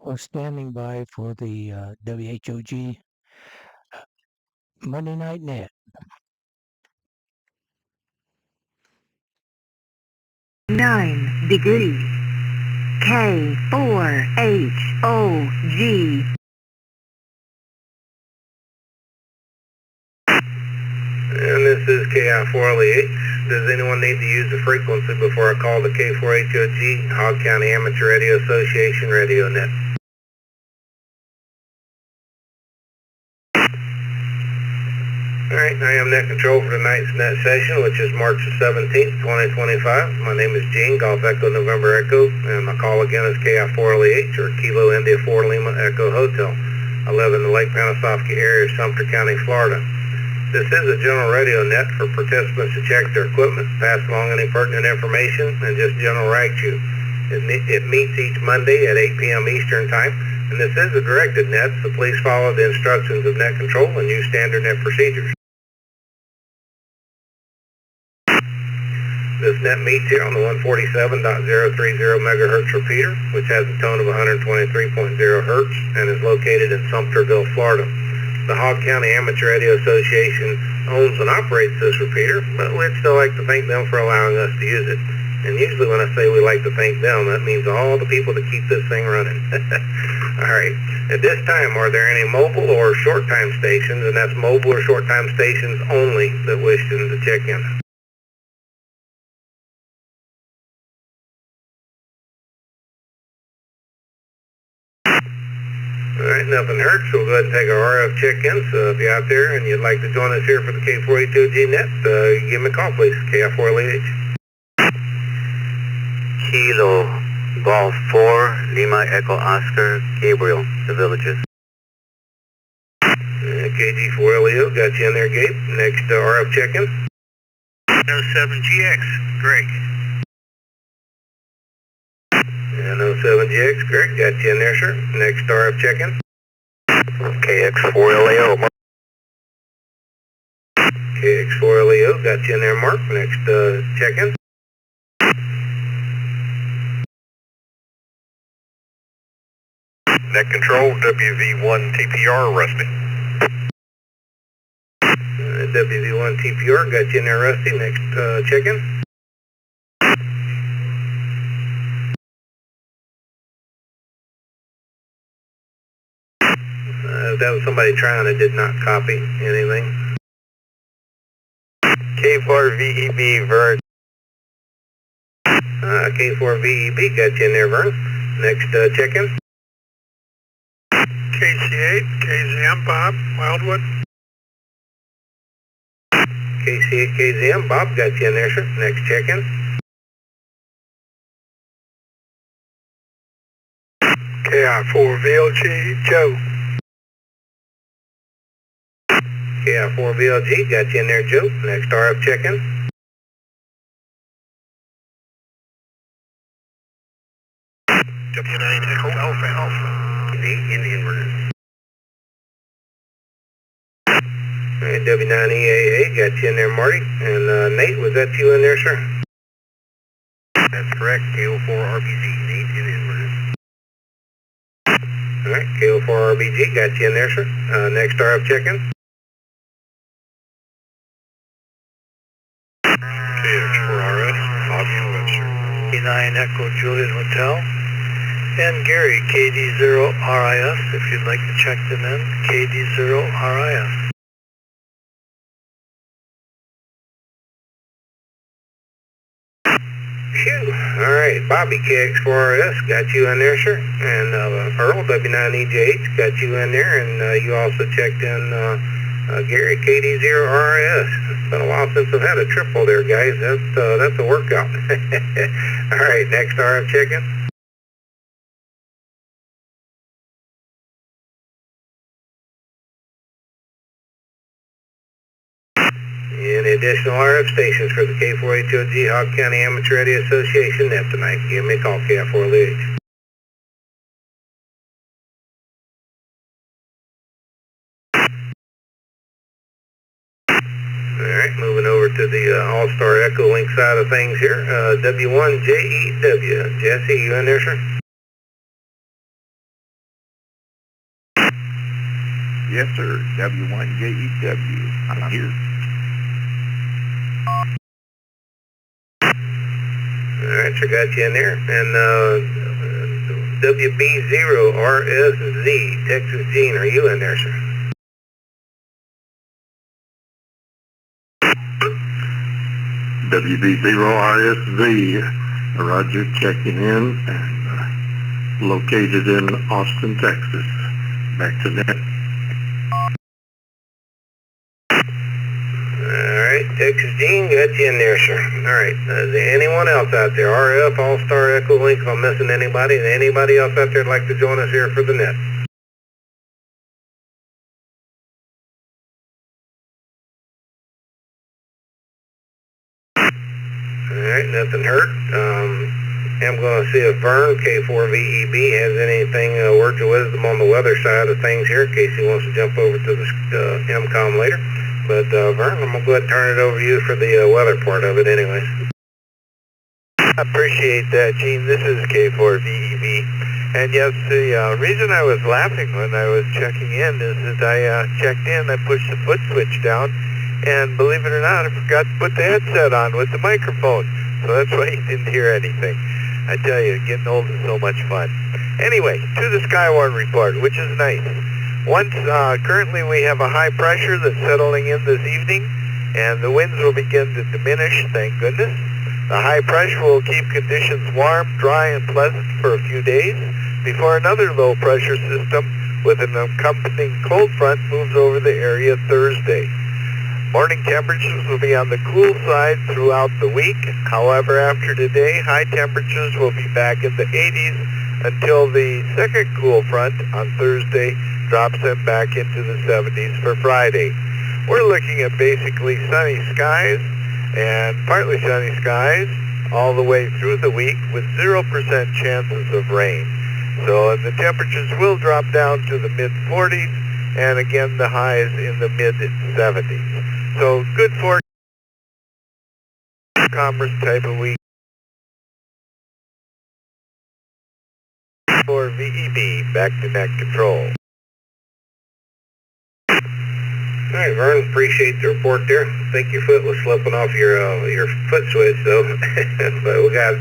We're standing by for the WHOG Monday Night Net. 9 degrees. K4HOG. And this is KI4LEH. Does anyone need to use the frequency before I call the K4HOG Hog County Amateur Radio Association Radio Net? Alright, I am net control for tonight's net session, which is March the 17th, 2025. My name is Gene, Golf Echo November Echo, and my call again is KI4LEH, or Kilo India 4 Lima Echo Hotel. I live in the Lake Panasoffkee area, Sumter County, Florida. This is a general radio net for participants to check their equipment, pass along any pertinent information, and just general rag chew. It meets each Monday at 8 p.m. Eastern Time, and this is a directed net, so please follow the instructions of net control and use standard net procedures. This net meets here on the 147.030 MHz repeater, which has a tone of 123.0 Hz and is located in Sumterville, Florida. The Hog County Amateur Radio Association owns and operates this repeater, but we'd still like to thank them for allowing us to use it. And usually when I say we like to thank them, that means all the people that keep this thing running. Alright, at this time, are there any mobile or short-time stations, and that's mobile or short-time stations only, that wish to check in? Alright, nothing hurts, so we'll go ahead and take our RF check-in. So if you're out there and you'd like to join us here for the K4HOG net, give me a call, please. KI4LEH. Kilo Golf 4 Lima Echo Oscar Gabriel, the Villages. KG4LEO, got you in there, Gabe. Next RF check-in. 07GX, Greg. And 07GX, Greg, got you in there, sir. Next RF check-in. KX4LEO. KX4LEO, got you in there, Mark. Next check-in. Net control, WV1 TPR, Rusty. WV1 TPR, got you in there, Rusty. Next check-in. That was somebody trying that did not copy anything. K4VEB, Vern. K4VEB, got you in there, Vern. Next check-in. KC8, KZM, Bob, Wildwood. KC8, KZM, Bob, got you in there, sir. Next check-in. KI4VLG, Joe. KI4VLG, got you in there, Joe. Next RF check-in. W9 Echo Alpha Alpha. Indian Runner. Alright, W9EAA, got you in there, Marty. And Nate, was that you in there, sir? That's correct, KO4RBG, Nate, Indian Runner. Alright, KO4RBG, got you in there, sir. Next RF check-in. KX4RS, Bobby Webster. K9 Echo Juliet Hotel. And Gary, KD0RIS, if you'd like to check them in, KD0RIS. Phew. Alright, Bobby, KX4RS, got you in there, sir. And Earl, W9EJH, got you in there. And you also checked in Gary, KD0RIS. It's been a while since I've had a triple there, guys. That's a workout. Alright, next RF check-in. Any additional RF stations for the K4HOG Hog County Amateur Radio Association net tonight? Give me a call, KI4LEH. Alright, moving over to the All-Star Echo Link side of things here. W1JEW. Jesse, you in there, sir? Yes, sir. W1JEW. I'm here. Alright, so got you in there. And WB0RSZ, Texas Gene, are you in there, sir? WB0RSZ, Roger, checking in and located in Austin, Texas. Back to net. Alright, Texas Gene, got you in there, sir. Alright, is there anyone else out there? RF, All-Star, Echo Link, if I'm missing anybody, and anybody else out there that'd like to join us here for the net? Alright, nothing heard. I'm going to see if Vern, K4VEB, has anything, words of wisdom on the weather side of things here, in case he wants to jump over to the MCOM later. But Vern, I'm going to go ahead and turn it over to you for the weather part of it anyways. I appreciate that, Gene. This is K4VEB. And yes, the reason I was laughing when I was checking in is that I checked in, I pushed the foot switch down, and believe it or not, I forgot to put the headset on with the microphone. So that's why you didn't hear anything. I tell you, getting old is so much fun. Anyway, to the Skywarn report, which is nice. Currently we have a high pressure that's settling in this evening, and the winds will begin to diminish, thank goodness. The high pressure will keep conditions warm, dry, and pleasant for a few days before another low pressure system with an accompanying cold front moves over the area Thursday. Morning temperatures will be on the cool side throughout the week. However, after today, high temperatures will be back in the 80s until the second cool front on Thursday drops them back into the 70s for Friday. We're looking at basically sunny skies and partly sunny skies all the way through the week with 0% chances of rain. So the temperatures will drop down to the mid-40s and again the highs in the mid-70s. So good for commerce type of week for VEB, back to net control. Alright, Vern, appreciate the report there. I think your foot was slipping off your foot switch though, but we got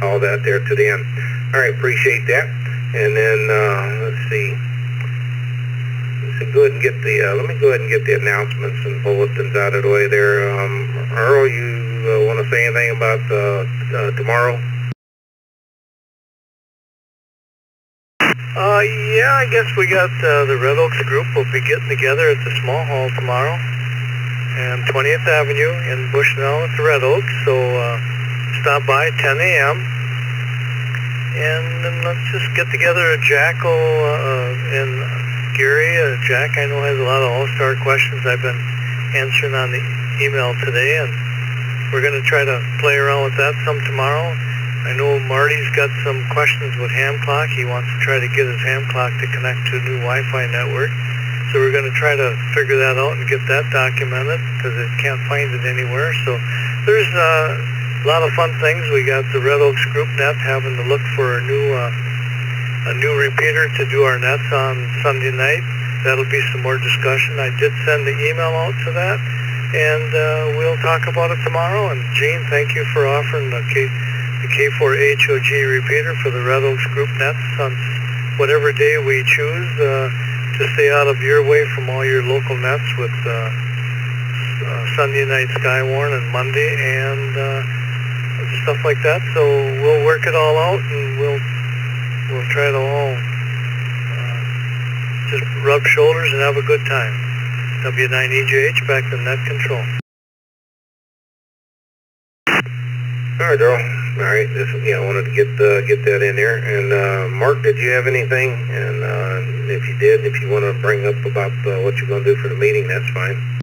all that there to the end. Alright, appreciate that. And then, let's see. Go ahead and get the, let me go ahead and get the announcements and bulletins out of the way there. Earl, you want to say anything about tomorrow? Yeah, I guess we got the Red Oaks group will be getting together at the small hall tomorrow and 20th Avenue in Bushnell at the Red Oaks. So stop by 10 a.m. and then let's just get together. Jack and Gary. Jack, I know, has a lot of all-star questions I've been answering on the email today, and we're going to try to play around with that some tomorrow. I know Marty's got some questions with ham clock. He wants to try to get his ham clock to connect to a new Wi-Fi network. So we're going to try to figure that out and get that documented because it can't find it anywhere. So there's a lot of fun things. We got the Red Oaks group net having to look for a new repeater to do our nets on Sunday night. That'll be some more discussion. I did send the email out to that, and we'll talk about it tomorrow. And Gene, thank you for offering the K4HOG repeater for the Red Oaks group nets on whatever day we choose to stay out of your way from all your local nets with Sunday night Skywarn and Monday and stuff like that. So we'll work it all out, and we'll try to all just rub shoulders and have a good time. W9EJH back to net control. All right, Darrell. All right, I wanted to get that in there. And Mark, did you have anything? And if you did, if you want to bring up about what you're going to do for the meeting, that's fine.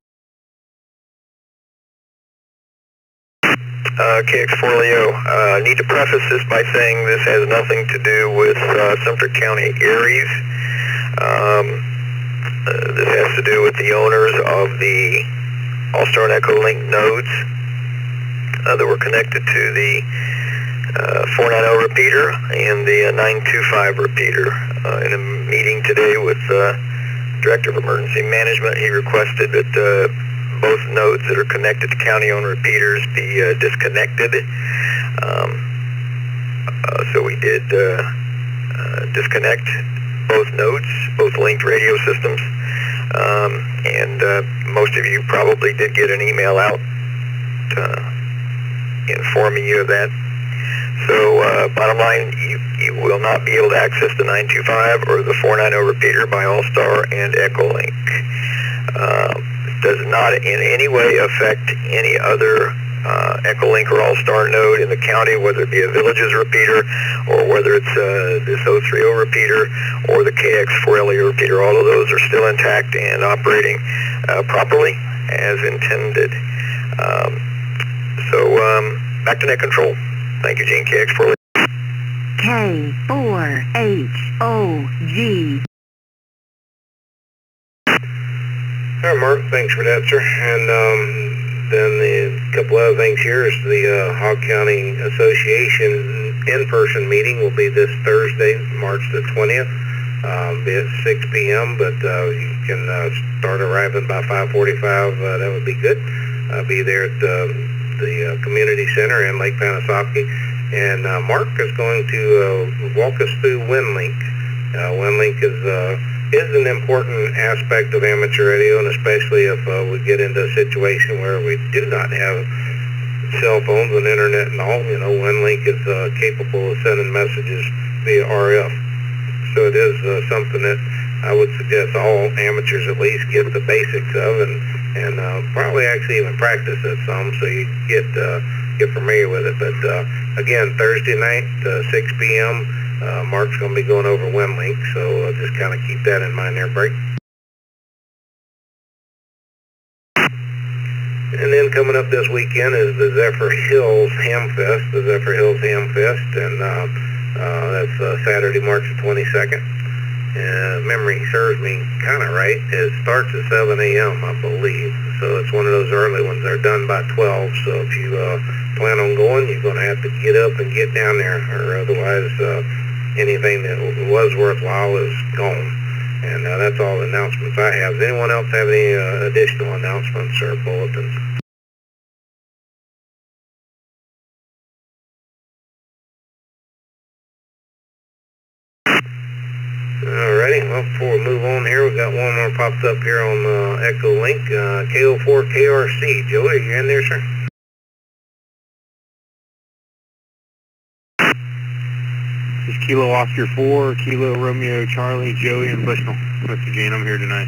KX4Leo, I need to preface this by saying this has nothing to do with Sumter County Aries. This has to do with the owners of the All-Star and Echo Link nodes that were connected to the 490 repeater and the 925 repeater. In a meeting today with Director of Emergency Management, he requested that both nodes that are connected to county-owned repeaters be disconnected. So we did disconnect both nodes, both linked radio systems, and most of you probably did get an email out informing you of that. So bottom line, you will not be able to access the 925 or the 490 repeater by All-Star and Echolink. Does not in any way affect any other Echolink or All-Star node in the county, whether it be a Villages repeater or whether it's this 030 repeater or the KX4LE repeater. All of those are still intact and operating properly as intended. Back to net control. Thank you, Gene. KX4LE. K4HOG. All right, Mark, thanks for that, sir. And then the couple other things here is the Hog County Association in-person meeting will be this Thursday, March the 20th. Be at 6 p.m., but you can start arriving by 5:45. That would be good. Be there at the community center in Lake Panasoffkee. And Mark is going to walk us through WHOG. WHOG is an important aspect of amateur radio, and especially if we get into a situation where we do not have cell phones and internet and all. You know, WHOG is capable of sending messages via RF. So it is something that I would suggest all amateurs at least get the basics of, and probably actually even practice it some, so you get familiar with it. But again, Thursday night, 6 p.m. Mark's going to be going over WHOG, so just kind of keep that in mind there, Brake. And then coming up this weekend is the Zephyr Hills Hamfest, and that's Saturday, March the 22nd. Memory serves me kind of right. It starts at 7 a.m., I believe, so it's one of those early ones. They're done by 12, so if you plan on going, you're going to have to get up and get down there, or otherwise anything that was worthwhile is gone. And that's all the announcements I have. Does anyone else have any additional announcements or bulletins? Alrighty, well, before we move on here, we got one more popped up here on Echolink, KO4KRC. Joey, are you in there, sir? This is Kilo Oscar 4, Kilo Romeo Charlie, Joey, and Bushnell. Mr. Gene, I'm here tonight.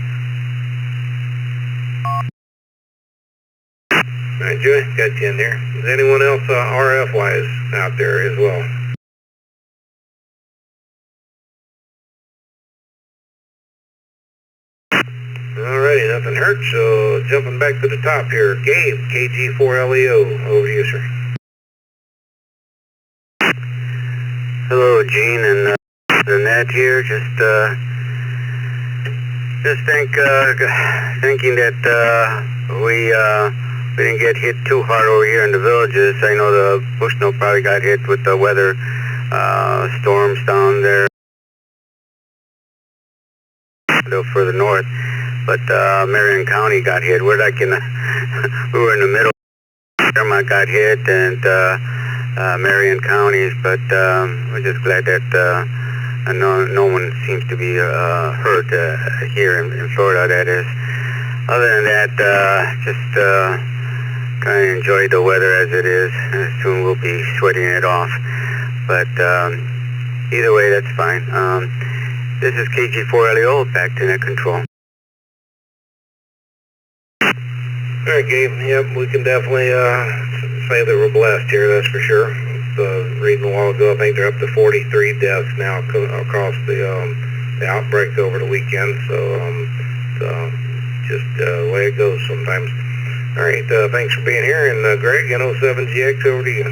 Alright, Joey, got you in there. Is anyone else RF-wise out there as well? Alrighty, nothing hurts, so jumping back to the top here. Gabe, KG4LEO, over to you, sir. Hello, Gene and the net here. Just thinking that we didn't get hit too hard over here in the villages. I know the Bushnell probably got hit with the weather storms down there a little further north, but Marion County got hit. We're like we were in the middle. Fairmont got hit, and Marion counties, but we're just glad that no one seems to be hurt here in Florida, that is. Other than that, just kind of enjoy the weather as it is. Soon we'll be sweating it off, but either way, that's fine. This is KG4LEO, back to net control. All right, Gabe. Yep, we can definitely say that we're blessed here, that's for sure. Reading a while ago, I think they're up to 43 deaths now across the outbreak over the weekend, so just the way it goes sometimes. All right, thanks for being here, and Greg, N07GX, over to you.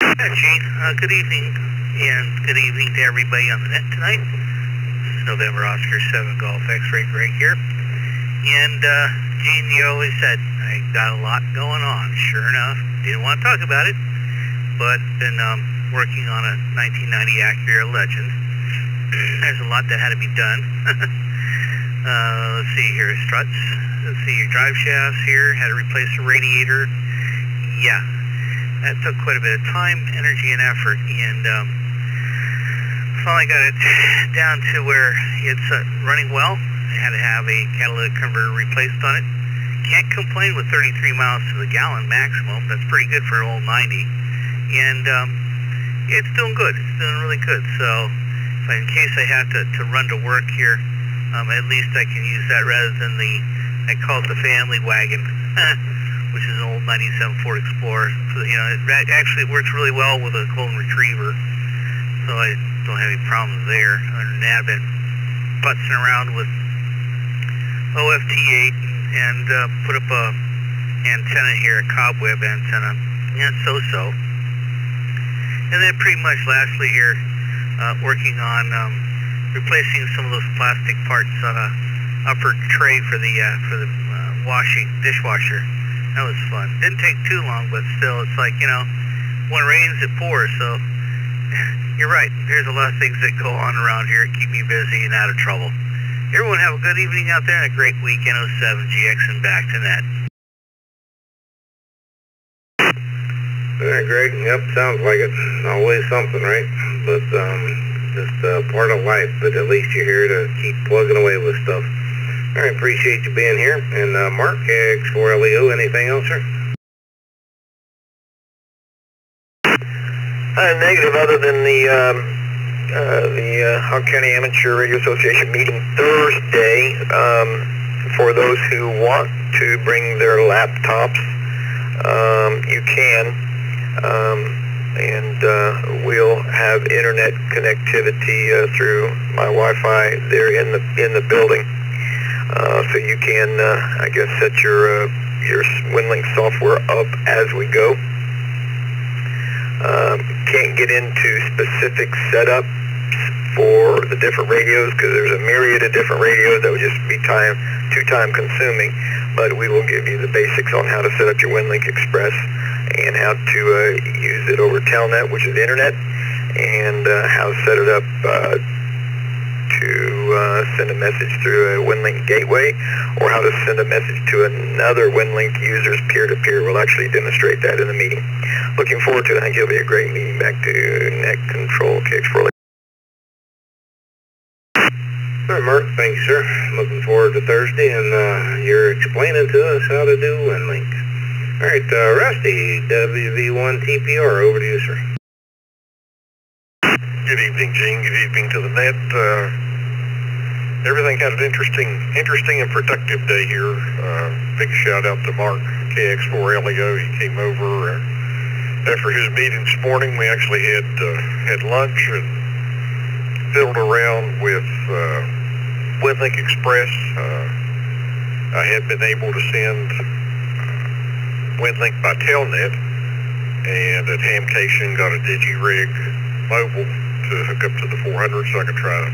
Yeah, Gene, good evening, and good evening to everybody on the net tonight. This is November Oscar 7 Golf X-Ray Greg here. And Gene, you always said, I got a lot going on. Sure enough, didn't want to talk about it, but been working on a 1990 Acura Legend. There's a lot that had to be done. Let's see here, struts. Let's see, your drive shafts here, had to replace the radiator. Yeah, that took quite a bit of time, energy, and effort, and finally got it down to where it's running well. I had to have a catalytic converter replaced on it. Can't complain with 33 miles to the gallon maximum. That's pretty good for an old 90. And it's doing good. It's doing really good. So in case I have to run to work here, at least I can use that rather than I call it the family wagon, which is an old 97 Ford Explorer. So, you know, it actually works really well with a golden retriever. So I don't have any problems there. Other than that, I've been putzing around with OFT8 and put up a antenna here, a cobweb antenna. Yeah, so-so. And then pretty much lastly here, working on replacing some of those plastic parts on a upper tray for the dishwasher. That was fun. Didn't take too long, but still, it's like, you know, when it rains, it pours. So you're right. There's a lot of things that go on around here that keep me busy and out of trouble. Everyone have a good evening out there and a great weekend. 07GX and back to net. Alright, Greg. Yep, sounds like it. Always something, right? But just part of life. But at least you're here to keep plugging away with stuff. Alright, appreciate you being here. And Mark, X4LEO, anything else, sir? Negative, other than the Hog County Amateur Radio Association meeting Thursday. For those who want to bring their laptops, you can, and we'll have internet connectivity through my Wi-Fi there in the building, so you can, I guess, set your SWLing software up as we go. Can't get into specific setups for the different radios because there's a myriad of different radios that would just be too time consuming, but we will give you the basics on how to set up your WinLink Express and how to use it over Telnet, which is the internet, and how to set it up to send a message through a WinLink gateway, or how to send a message to another WinLink user's peer-to-peer. We'll actually demonstrate that in the meeting. Looking forward to it. I think it'll be a great meeting. Back to net control, KX4. All right, Mark, thank you, sir. Looking forward to Thursday, and you're explaining to us how to do WinLink. All right, Rusty, WV1TPR, over to you, sir. Good evening, Gene. Good evening to the net. Everything had an interesting and productive day here. Big shout out to Mark, KX4LEO. He came over after his meeting this morning. We actually had lunch and fiddled around with WinLink Express. I had been able to send WinLink by Telnet, and at Hamcation got a DigiRig mobile to hook up to the 400 so I could try to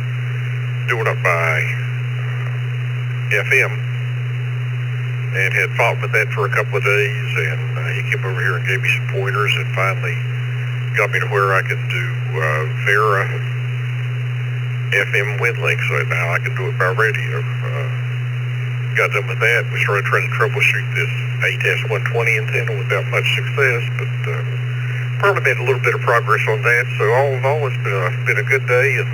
do it up by FM, and had fought with that for a couple of days, and he came over here and gave me some pointers and finally got me to where I can do Vera FM WinLink, so now I can do it by radio. Got done with that. We started trying to troubleshoot this ATS-120 antenna without much success, but probably made a little bit of progress on that. So all in all, it's been a good day, and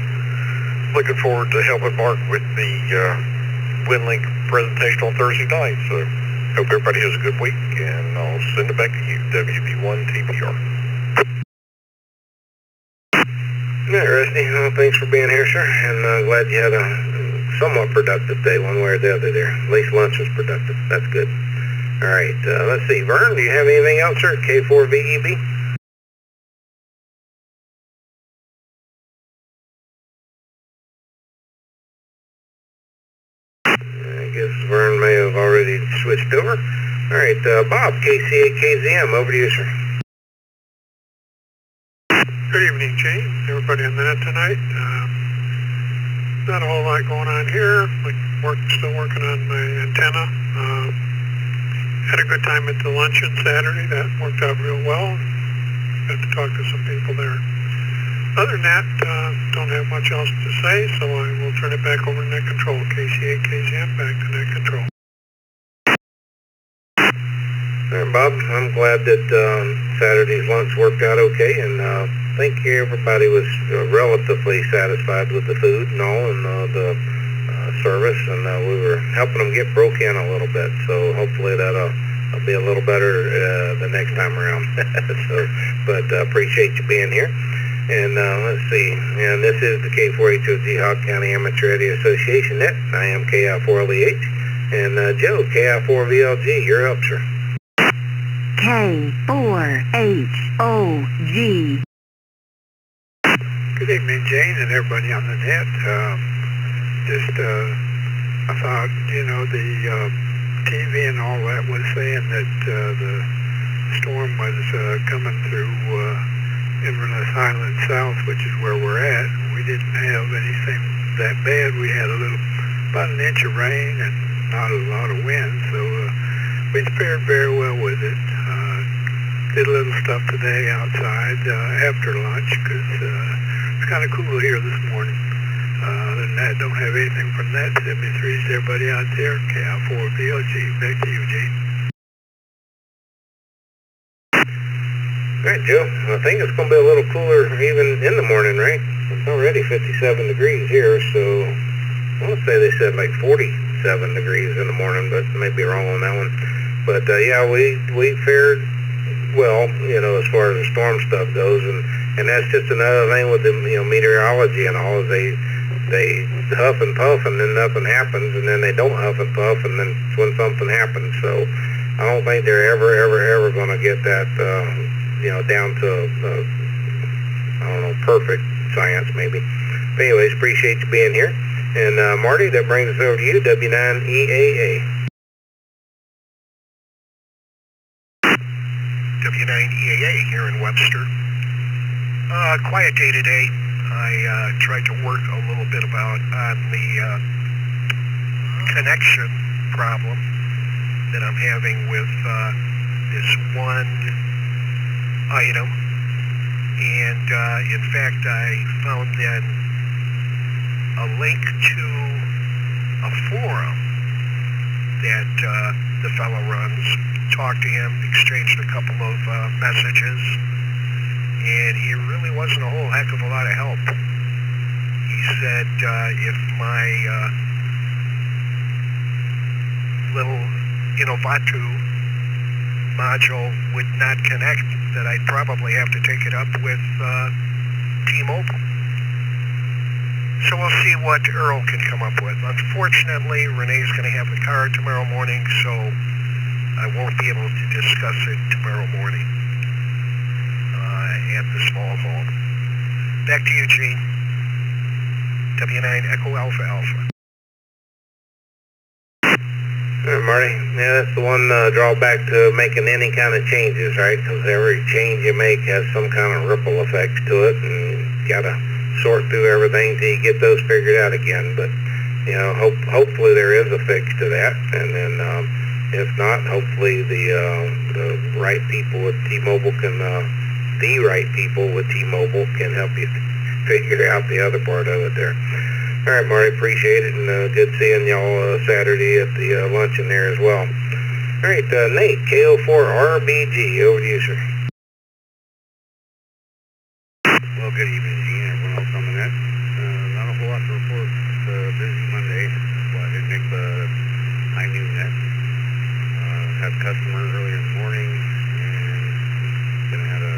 looking forward to helping Mark with the WinLink presentation on Thursday night. So hope everybody has a good week, and I'll send it back to you, WV1TPR. All right, Rusty. Well, thanks for being here, sir, and glad you had a somewhat productive day, one way or the other there. At least lunch was productive. That's good. All right, let's see. Vern, do you have anything else, sir? K4VEB? I guess Vern may have already switched over. All right, Bob, KC8KZM, over to you, sir. Good evening, Gene. Everybody on the net tonight. Not a whole lot going on here. Still working on my antenna. Had a good time at the luncheon Saturday. That worked out real well. Got to talk to some people there. Other than that, don't have much else to say, so I will turn it back over to net control, KC8KZM. glad that Saturday's lunch worked out okay, and I think everybody was relatively satisfied with the food and all, and the service, and we were helping them get broke in a little bit, so hopefully that'll be a little better the next time around. But appreciate you being here. And let's see, and this is the K4HOG Hog County Amateur Radio Association Net. I am KI4LEH, and Joe, KI4VLG, you're up, sir. K4HOG. Good evening, Jane, and everybody on the net. I thought, the TV and all that was saying that the storm was coming through Inverness Island South, which is where we're at. We didn't have anything that bad. We had about an inch of rain and not a lot of wind, so we fared very well with it. Did a little stuff today outside after lunch because it's kind of cool here this morning. Other than that, don't have anything from that. 73's everybody out there. KI4VLG. Back to you, Gene. All right, Joe. I think it's going to be a little cooler even in the morning, right? It's already 57 degrees here, so I want to say they said like 47 degrees in the morning, but I may be wrong on that one. But yeah, we fared well, as far as the storm stuff goes, and that's just another thing with the meteorology and all. They huff and puff, and then nothing happens, and then they don't huff and puff, and then it's when something happens. So I don't think they're ever going to get that down to I don't know, perfect science maybe. But anyways, appreciate you being here. And Marty, that brings us over to you, W9EAA. W9EAA here in Webster. Quiet day today. I tried to work a little bit on the connection problem that I'm having with this one item, and in fact I found then a link to a forum that the fellow runs. Talked to him, exchanged a couple of messages, and he really wasn't a whole heck of a lot of help. He said if my little Innovatu module would not connect, that I'd probably have to take it up with T-Mobile. So we'll see what Earl can come up with. Unfortunately, Renee's going to have the car tomorrow morning, so I won't be able to discuss it tomorrow morning at the small hall. Back to you, Gene. W9 Echo Alpha Alpha. All right, Marty. Yeah, that's the one drawback to making any kind of changes, right? Because every change you make has some kind of ripple effect to it, and you got to sort through everything till you get those figured out again. But hopefully there is a fix to that, and then if not, hopefully the right people with T-Mobile can help you figure out the other part of it there. All right, Marty, appreciate it, and good seeing y'all Saturday at the luncheon there as well. All right, Nate, KO4RBG, over to you, sir. Well, good evening, Gene, everyone else on the net. Not a whole lot to report. Busy Monday. Well, I didn't make the high noon net. Had customers earlier in the morning, and then I had a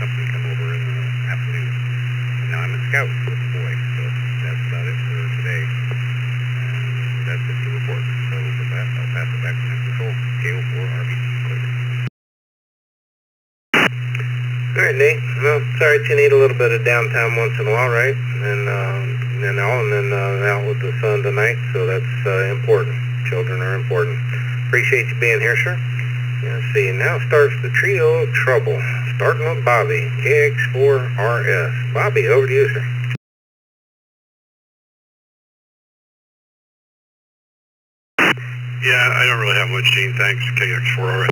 company come over in the afternoon. And now I'm a scout with the boy, so that's about it for today. And that's it to report. So with that, I'll pass it back to Mr. Cole. KO4RBG, clear. All right, Nate. Well, sorry that you need a little bit of downtime once in a while, right? And then out with the sun tonight, so that's important. Children are important. Appreciate you being here, sir. Let's see, now starts the trio of trouble, starting with Bobby, KX4RS. Bobby, over to you, sir. Yeah, I don't really have much, Gene. Thanks, KX4RS.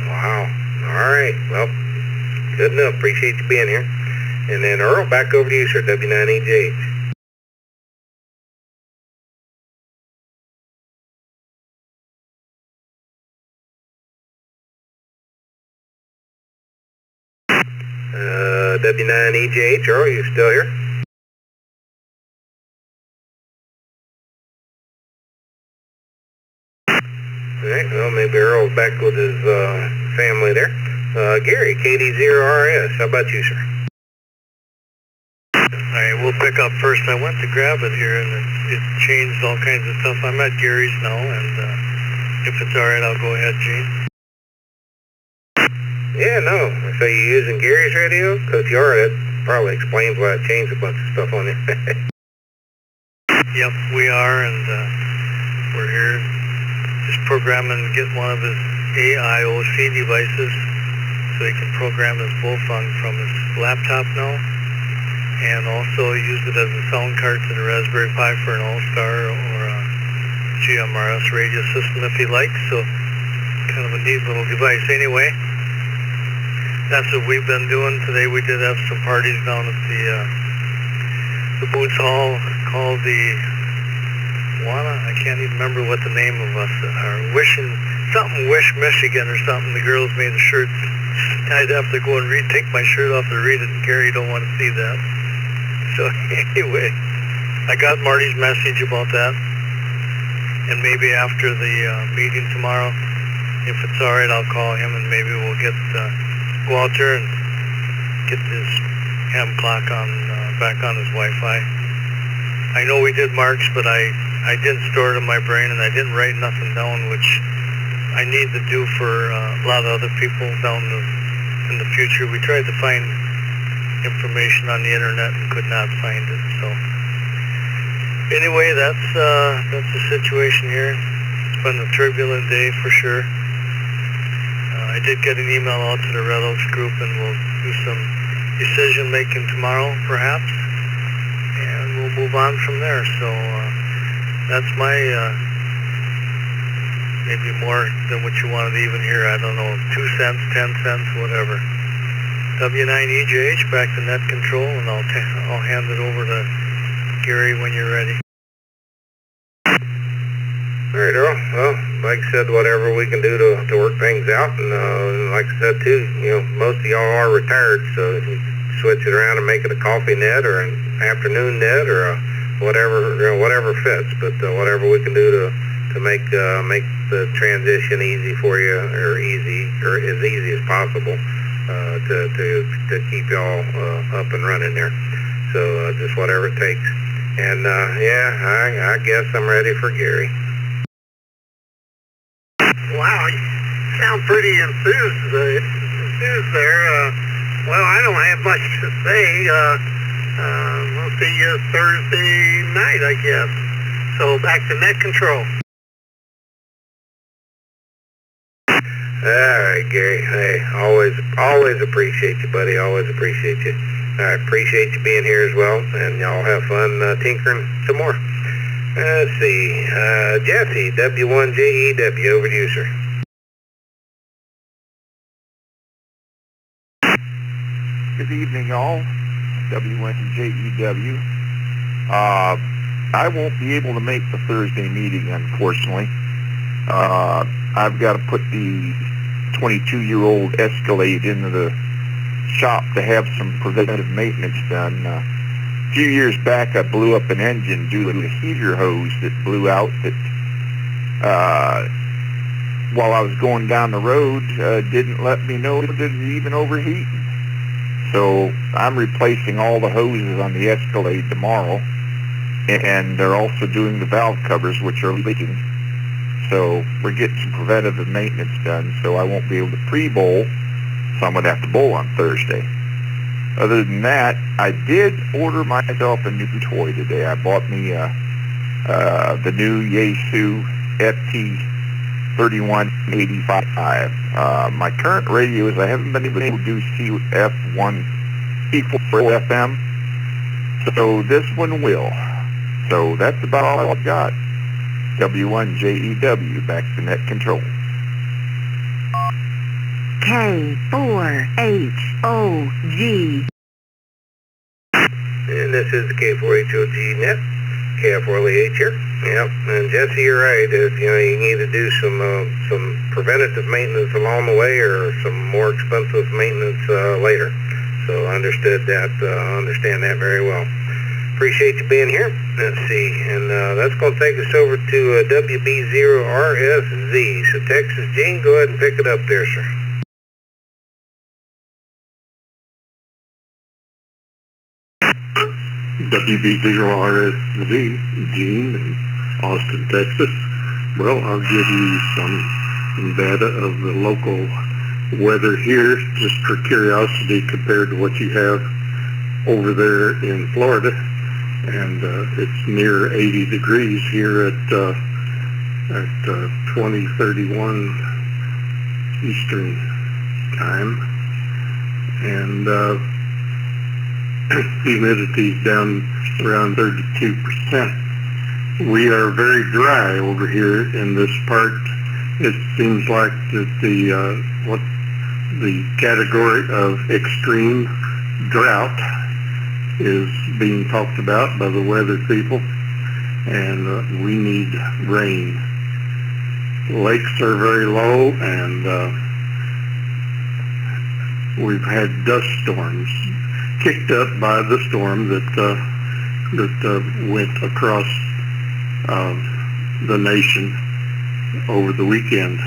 Wow. All right. Well, good enough. Appreciate you being here. And then Earl, back over to you, sir, W9EJ. W9EJH. Are you still here? Alright, well, maybe Earl's back with his family there. Gary, KD0RS, how about you, sir? Alright, we'll pick up first. I went to grab it here and it changed all kinds of stuff. I'm at Gary's now, and if it's alright, I'll go ahead, Gene. Yeah, no. So you using Gary's radio? Because if you are, that probably explains why it changed a bunch of stuff on you. Yep, we are, and we're here just programming to get one of his AIOC devices so he can program his bullfrog from his laptop now, and also use it as a sound card to the Raspberry Pi for an All-Star or a GMRS radio system if he likes. So kind of a neat little device. Anyway, that's what we've been doing today. We did have some parties down at the Boots Hall called the I can't even remember what the name of us are. Wish Michigan or something. The girls made the shirts. I'd have to go and take my shirt off to read it, and Gary don't want to see that. So anyway, I got Marty's message about that, and maybe after the meeting tomorrow, if it's all right, I'll call him, and maybe we'll go out there and get this ham clock on back on his Wi-Fi. I know we did Mark's, but I didn't store it in my brain, and I didn't write nothing down, which I need to do for a lot of other people down in the future. We tried to find information on the internet and could not find it. So anyway, that's the situation here. It's been a turbulent day for sure. I did get an email out to the Red Oaks group, and we'll do some decision making tomorrow, perhaps, and we'll move on from there. So that's my maybe more than what you wanted to even hear. I don't know, 2 cents, 10 cents, whatever. W9EJH back to net control, and I'll hand it over to Gary when you're ready. All right, Earl. Well, like I said, whatever we can do to work things out, and like I said too, most of y'all are retired, so if you switch it around and make it a coffee net or an afternoon net or whatever fits. But whatever we can do to make the transition easy for you, or as easy as possible, to keep y'all up and running there. So just whatever it takes. And I guess I'm ready for Gary. Wow, you sound pretty enthused there. Well, I don't have much to say. We'll see you Thursday night, I guess. So back to net control. All right, Gary. Hey, always appreciate you, buddy. Always appreciate you. I appreciate you being here as well, and y'all have fun tinkering some more. Let's see. Jesse, W1JEW, over to you, sir. Good evening, y'all. W1JEW. I won't be able to make the Thursday meeting, unfortunately. I've got to put the 22-year-old Escalade into the shop to have some preventative maintenance done. A few years back, I blew up an engine due to a heater hose that blew out that, while I was going down the road, didn't let me know that it was even overheating. So I'm replacing all the hoses on the Escalade tomorrow, and they're also doing the valve covers, which are leaking. So we're getting some preventative maintenance done, so I won't be able to pre-bowl, so I'm going to have to bowl on Thursday. Other than that, I did order myself a new toy today. I bought me the new Yaesu FT3185. My current radio is I haven't been able to do C4 FM, so this one will. So that's about all I've got. W1JEW, back to net control. K4HOG. And this is the K4HOG net. KF4LEH here. Yep. And Jesse, you're right. You need to do some preventative maintenance along the way, or some more expensive maintenance later. So I understand that very well. Appreciate you being here. Let's see, and that's going to take us over to WB0RSZ. So Texas Gene, go ahead and pick it up there, sir. WB0RSZ, Gene in Austin, Texas. Well, I'll give you some data of the local weather here, just for curiosity compared to what you have over there in Florida. And it's near 80 degrees here at 2031 Eastern time. And humidity's down around 32%. We are very dry over here in this part. It seems like that the category of extreme drought is being talked about by the weather people, and we need rain. Lakes are very low, and we've had dust storms kicked up by the storm that went across the nation over the weekend.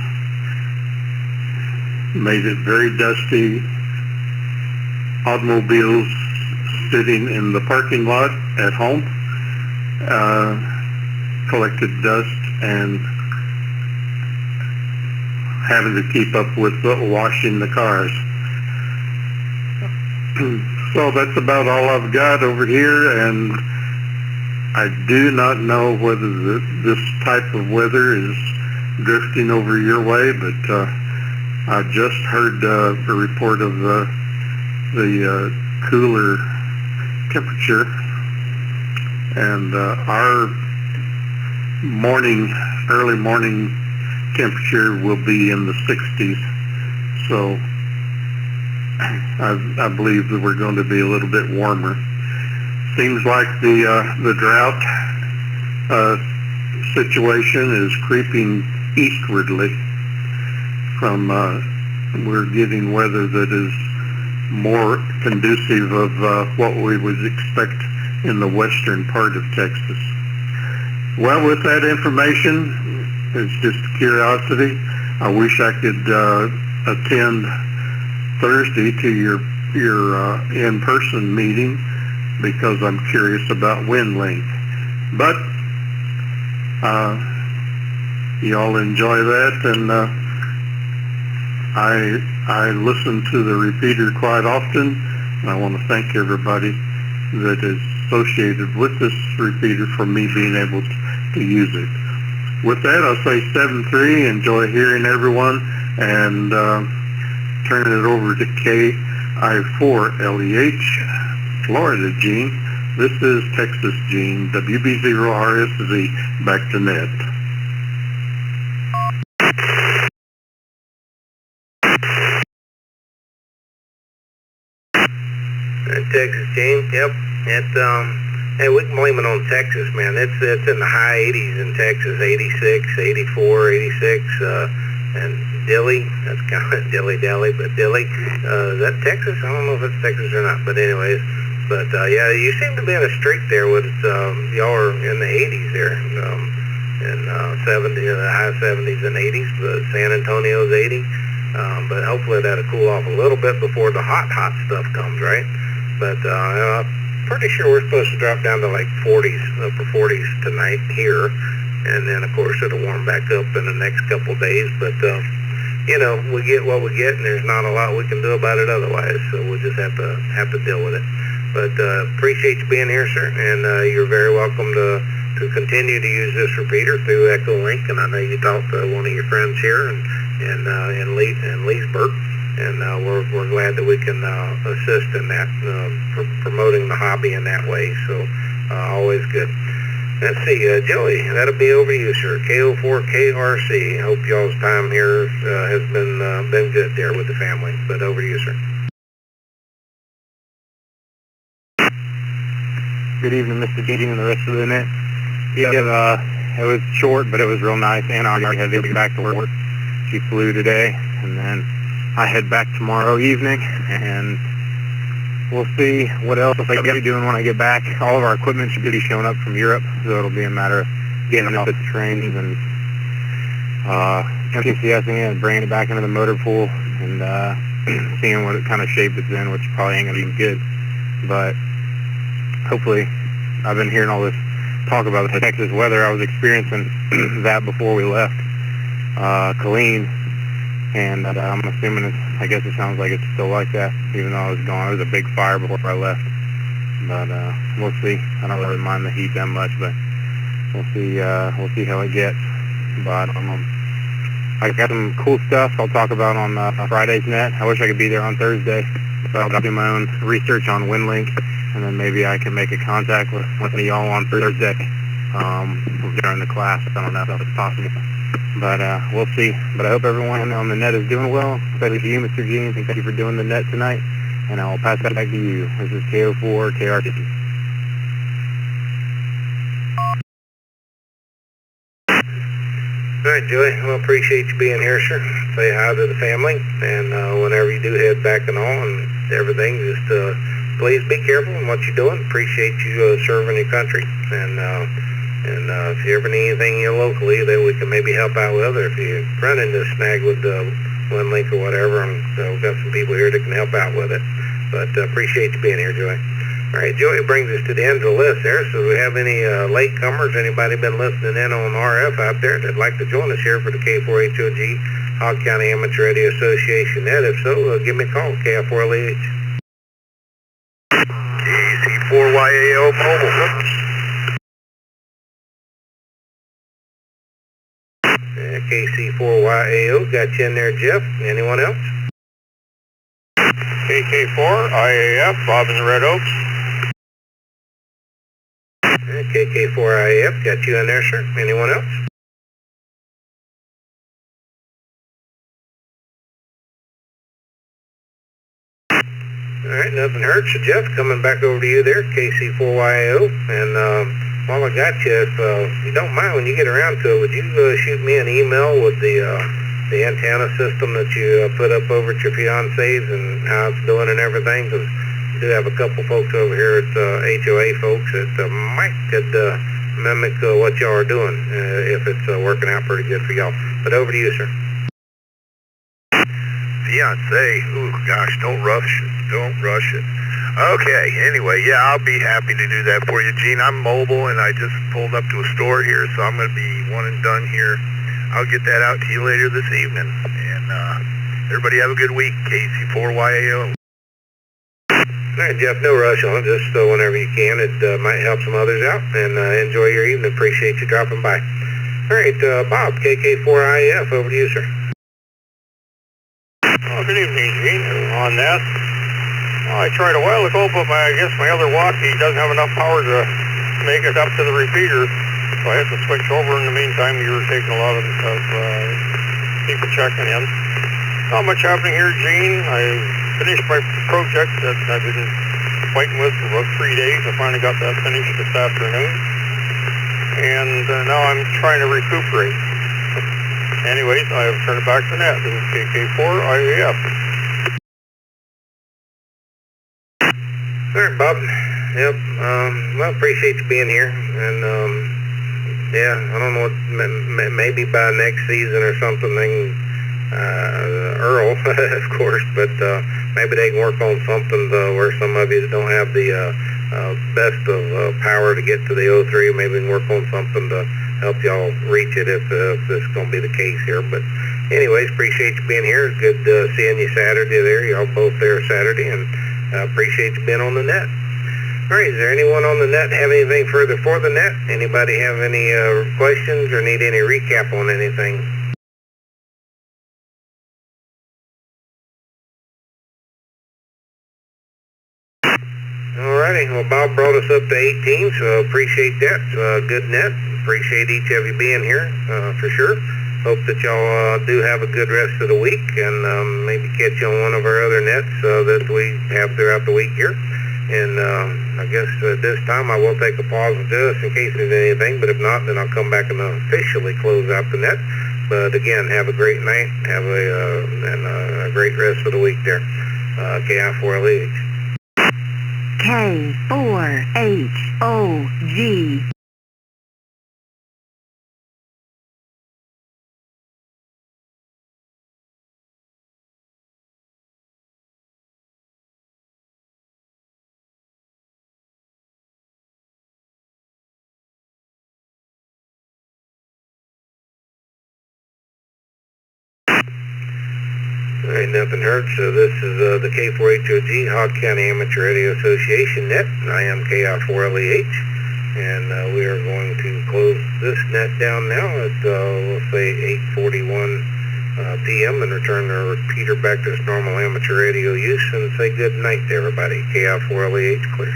Made it very dusty. Automobiles sitting in the parking lot at home collected dust and having to keep up with washing the cars. So that's about all I've got over here, and I do not know whether this type of weather is drifting over your way, but I just heard a report of the cooler temperature, and our early morning temperature will be in the 60s, so I believe that we're going to be a little bit warmer. Seems like the drought situation is creeping eastwardly from we're getting weather that is more conducive of what we would expect in the western part of Texas. Well, with that information, it's just curiosity. I wish I could attend Thursday to your in-person meeting, because I'm curious about WHOG. But y'all enjoy that, and I listen to the repeater quite often, and I want to thank everybody that is associated with this repeater for me being able to use it. With that, I'll say 7-3, enjoy hearing everyone, and turn it over to KI4LEH, Florida Gene. This is Texas Gene, WB0RSZ, back to net. Texas Gene, yep. Hey, we can blame it on Texas, man. It's in the high 80s in Texas, 86, 84, 86, and Dilly, that's kind of dilly-dally, but Dilly, is that Texas? I don't know if it's Texas or not, but anyways. But yeah, you seem to be in a streak there with y'all are in the 80s there, in 70, the high 70s and 80s. But San Antonio's 80, but hopefully that'll cool off a little bit before the hot stuff comes, right? But pretty sure we're supposed to drop down to like 40s, upper 40s tonight here, and then of course it'll warm back up in the next couple days. But you know, we get what we get, and there's not a lot we can do about it otherwise. So we'll just have to deal with it. But appreciate you being here, sir, and you're very welcome to continue to use this repeater through SWLing. And I know you talked to one of your friends here in Leesburg, and we're glad that we can assist in that, promoting the hobby in that way. So always good. Let's see, Joey, that'll be over to you, sir. KO4KRC. Hope y'all's time here has been good there with the family. But over to you, sir. Good evening, Mr. Gene and the rest of the net. Yeah, it was short, but it was real nice. Anna already had to get back to work. She flew today, and then I head back tomorrow evening, and we'll see what else I can be doing when I get back. All of our equipment should be showing up from Europe, so it'll be a matter of getting off the trains and MCCSing it and bringing it back into the motor pool and seeing what kind of shape it's in, which probably ain't going to be good. But hopefully, I've been hearing all this talk about the Texas weather. I was experiencing that before we left Killeen, and I'm assuming I guess it sounds like it's still like that, even though I was gone. It was a big fire before I left. But we'll see. I don't really mind the heat that much, but we'll see how it gets. But I got some cool stuff I'll talk about on Friday's net. I wish I could be there on Thursday, but I'll do my own research on WHOG, and then maybe I can make a contact with one of y'all on Thursday during the class. I don't know if it's possible, but we'll see. But I hope everyone on the net is doing well. Especially to you, Mr. Gene. Thank you for doing the net tonight, and I'll pass that back to you. This is KO4 KRT. All right, Joey. Well, appreciate you being here, sir. Say hi to the family, and whenever you do head back and all and everything, just please be careful in what you're doing. Appreciate you serving your country, and if you ever need anything here locally that we can maybe help out with, or if you run into a snag with WHOG or whatever, and we've got some people here that can help out with it. But appreciate you being here, Joey. All right, Joey brings us to the end of the list there. So do we have any latecomers? Anybody been listening in on RF out there that'd like to join us here for the K4HOG Hog County Amateur Radio Association net? If so, give me a call, KI4LEH. KC4YAO mobile. KC4YAO, got you in there, Jeff. Anyone else? KK4IAF, Bob in the Red Oaks. KK4IAF, got you in there, sir. Anyone else? All right, nothing hurts. So Jeff, coming back over to you there, KC4YAO. And while I got you, if you don't mind, when you get around to it, would you shoot me an email with the antenna system that you put up over at your fiance's and how it's doing and everything? Because we do have a couple folks over here at HOA folks that could mimic what y'all are doing if it's working out pretty good for y'all. But over to you, sir. Fiance, ooh gosh, don't rush it. Okay, anyway, yeah, I'll be happy to do that for you, Gene. I'm mobile and I just pulled up to a store here, so I'm going to be one and done here. I'll get that out to you later this evening. And everybody have a good week. KC4YAO. All right, Jeff, no rush on it. Just whenever you can. It might help some others out. And enjoy your evening. Appreciate you dropping by. All right, Bob, KK4IF, over to you, sir. Oh, good evening, Gene. On that, I tried a while ago, but I guess my other walkie doesn't have enough power to make it up to the repeater. So I had to switch over. In the meantime, you were taking a lot of people checking in. Not much happening here, Gene. I finished my project that I've been fighting with for about 3 days. I finally got that finished this afternoon. And now I'm trying to recuperate. Anyways, I have turned it back to net. This is KK4IAF. All right, Bob. Yep. Well, appreciate you being here. And yeah, I don't know what, maybe by next season or something, Earl, of course, but maybe they can work on something where some of you don't have the best of power to get to the 03. Maybe we can work on something to help y'all reach it if this is going to be the case here. But anyways, appreciate you being here. Good seeing you Saturday there. Y'all both there Saturday, and appreciate you being on the net. All right, is there anyone on the net have anything further for the net? Anybody have any questions or need any recap on anything? Alrighty, well, Bob brought us up to 18, so appreciate that. Good net. Appreciate each of you being here, for sure. Hope that y'all do have a good rest of the week, and maybe catch you on one of our other nets that we have throughout the week here. And I guess this time I will take a pause just in case there's anything, but if not, then I'll come back and officially close out the net. But again, have a great night. Have a great rest of the week there. KI4LEH. K4HOG. Alright, nothing heard, so this is the K4HOG, Hog County Amateur Radio Association net, and I am KI4LEH, and we are going to close this net down now at, we'll say 8:41 p.m. and return the repeater back to its normal amateur radio use, and say good night to everybody. KI4LEH clear.